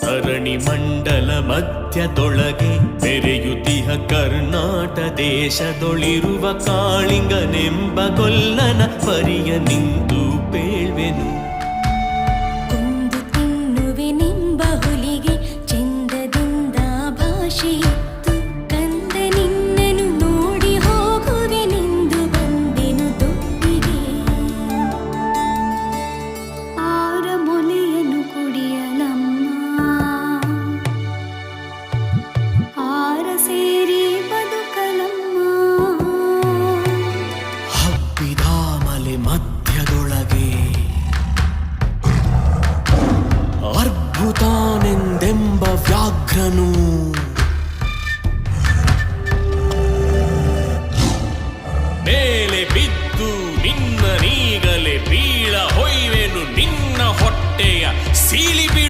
ಧರಣಿ ಮಂಡಲ ಮಧ್ಯದೊಳಗೆ ಮೆರೆಯುತಿಹ ಕರ್ನಾಟ ದೇಶದೊಳಿರುವ ಕಾಳಿಂಗನೆಂಬ ಗೊಲ್ಲನ ಪರಿಯ ನಿಂತು ಪೇಳ್ವೆನು. ಕೊಂದು ತಿನ್ನುವೆನೆಂಬ ಹುಲಿಗೆ ಚಂದದಿಂದ ಭಾಷೆಯಿತ್ತು, ಕಂದ ನಿನ್ನನು ನೋಡಿ ಹೋಗುವೆನೆಂದು ಬಂದೆನು ತೊಟ್ಟಿಗೆ. ಆರ ಮೊಲೆಯನ್ನು ಕುಡಿಯಲಮ್ಮ, ಆರ ಸೇರಿ ಬದುಕಲಮ್ಮ. ಹಬ್ಬಿದ ಮಲೆ ಮಧ್ಯದೊಳಗೆ ಅದ್ಭುತ